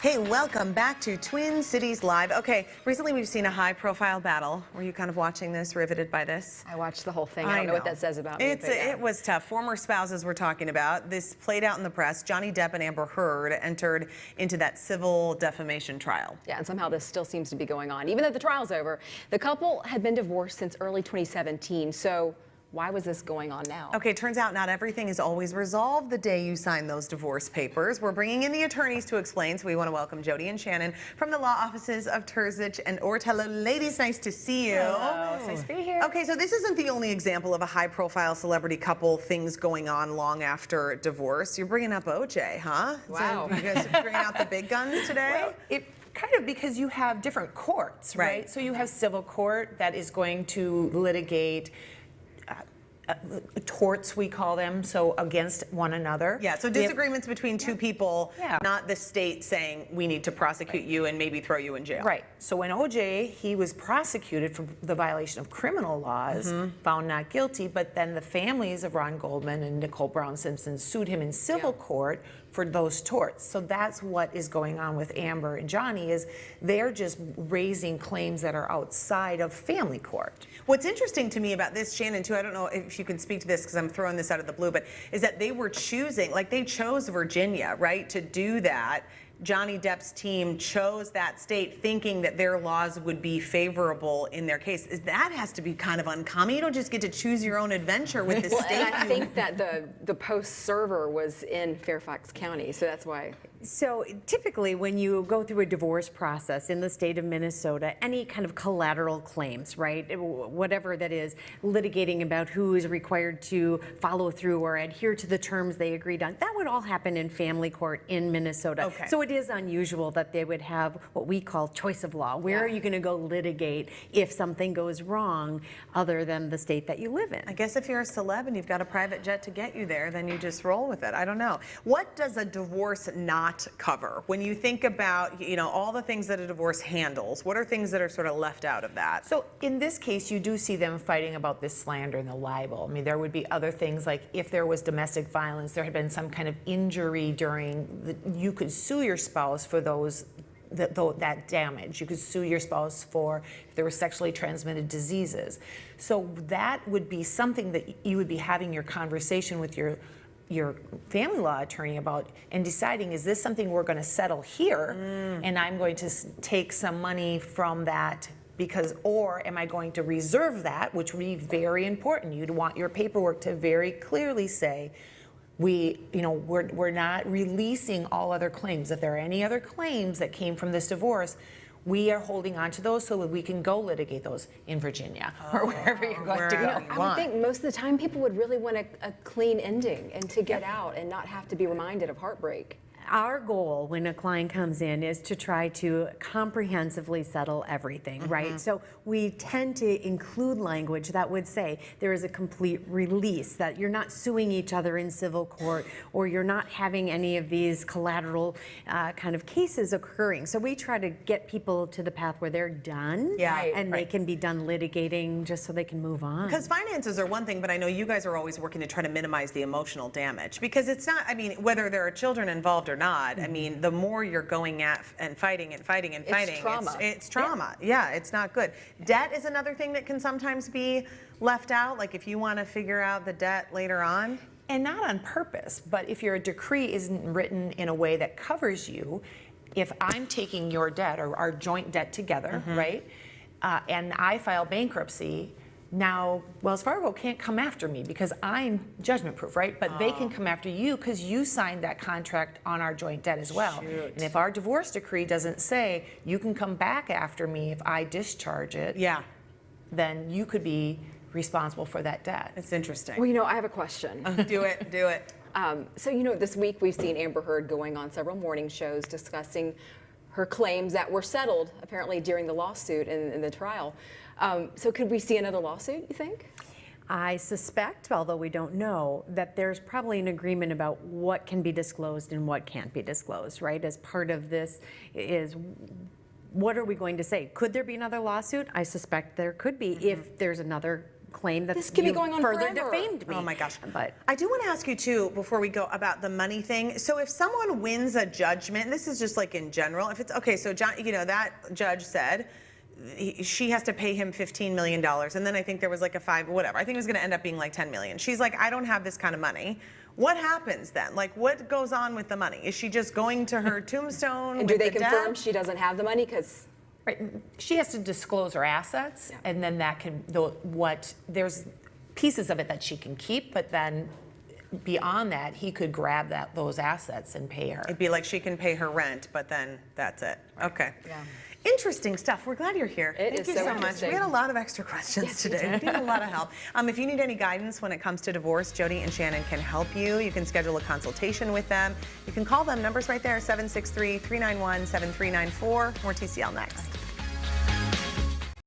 Hey, welcome back to Twin Cities Live. Okay, recently we've seen a high-profile battle. Were you kind of watching this, riveted by this? I watched the whole thing. I don't know what that says about me. It was tough. Former spouses we're talking about. This played out in the press. Johnny Depp and Amber Heard entered into that civil defamation trial. Yeah, and somehow this still seems to be going on. Even though the trial's over, the couple had been divorced since early 2017, so why was this going on now? Okay, turns out not everything is always resolved the day you sign those divorce papers. We're bringing in the attorneys to explain, so we want to welcome Jody and Shannon from the law offices of Terzich Ort. Hello, ladies. Nice to see you. Hello. It's nice to be here. Okay, so this isn't the only example of a high-profile celebrity couple things going on long after divorce. You're bringing up OJ, huh? Wow. So you guys are bringing out the big guns today? Well, kind of because you have different courts, right? So you have civil court that is going to litigate torts, we call them, so against one another. Yeah, so disagreements between two people, not the state saying we need to prosecute you and maybe throw you in jail. Right. So when OJ, he was prosecuted for the violation of criminal laws, found not guilty, but then the families of Ron Goldman and Nicole Brown Simpson sued him in civil court for those torts. So that's what is going on with Amber and Johnny, is they're just raising claims that are outside of family court. What's interesting to me about this, Shannon, too, I don't know if you can speak to this because I'm throwing this out of the blue, but is that they were choosing, like they chose Virginia, right, to do that. Johnny Depp's team chose that state thinking that their laws would be favorable in their case. That has to be kind of uncommon. You don't just get to choose your own adventure with the state. And I think that the post server was in Fairfax County, so that's why. So typically when you go through a divorce process in the state of Minnesota, any kind of collateral claims, right, whatever that is, litigating about who is required to follow through or adhere to the terms they agreed on, that would all happen in family court in Minnesota. Okay. So it is unusual that they would have what we call choice of law. Where are you going to go litigate if something goes wrong other than the state that you live in? I guess if you're a celeb and you've got a private jet to get you there, then you just roll with it. I don't know. What does a divorce not cover? When you think about, you know, all the things that a divorce handles, what are things that are sort of left out of that? So in this case, you do see them fighting about this slander and the libel. I mean, there would be other things like if there was domestic violence, there had been some kind of injury during you could sue your spouse for that damage. You could sue your spouse for if there were sexually transmitted diseases. So that would be something that you would be having your conversation with your family law attorney about and deciding, is this something we're going to settle here and I'm going to take some money from that because, or am I going to reserve that, which would be very important. You'd want your paperwork to very clearly say, we're not releasing all other claims. If there are any other claims that came from this divorce, we are holding on to those so that we can go litigate those in Virginia or wherever you're going to go. I would think most of the time people would really want a clean ending and to get out and not have to be reminded of heartbreak. Our goal when a client comes in is to try to comprehensively settle everything, right? So we tend to include language that would say there is a complete release, that you're not suing each other in civil court or you're not having any of these collateral kind of cases occurring. So we try to get people to the path where they're done and they can be done litigating just so they can move on. Because finances are one thing, but I know you guys are always working to try to minimize the emotional damage because it's not, I mean, whether there are children involved or not, I mean, the more you're going at and fighting and fighting and fighting, it's trauma. Yeah, it's not good. Debt is another thing that can sometimes be left out, like if you want to figure out the debt later on. And not on purpose, but if your decree isn't written in a way that covers you, if I'm taking your debt or our joint debt together, right, and I file bankruptcy, now, Wells Fargo can't come after me because I'm judgment proof, right? But they can come after you because you signed that contract on our joint debt as well. And if our divorce decree doesn't say you can come back after me if I discharge it, then you could be responsible for that debt. It's interesting. Well, you know, I have a question. Do it, do it. So, you know, this week we've seen Amber Heard going on several morning shows discussing her claims that were settled apparently during the lawsuit and in the trial. So could we see another lawsuit, you think? I suspect, although we don't know, that there's probably an agreement about what can be disclosed and what can't be disclosed, right? As part of this is, what are we going to say? Could there be another lawsuit? I suspect there could be if there's another claim that This could be you going on further forever. defamed me. Oh my gosh. But I do want to ask you too, before we go, about the money thing. So if someone wins a judgment, and this is just like in general, if it's okay, so John, that judge said she has to pay him $15 million. And then I think there was like a whatever. I think it was going to end up being like 10 million. She's like, I don't have this kind of money. What happens then? Like, what goes on with the money? Is she just going to her tombstone? And do with they the confirm debt? she doesn't have the money? Because Right. She has to disclose her assets, and then that can, there's pieces of it that she can keep, but then beyond that, he could grab those assets and pay her. It'd be like she can pay her rent, but then that's it. Okay. Yeah. Interesting stuff. We're glad you're here. It Thank is you so so much. interesting. We had a lot of extra questions today. We need a lot of help. If you need any guidance when it comes to divorce, Jody and Shannon can help you. You can schedule a consultation with them. You can call them. Numbers right there, 763-391-7394. More TCL next.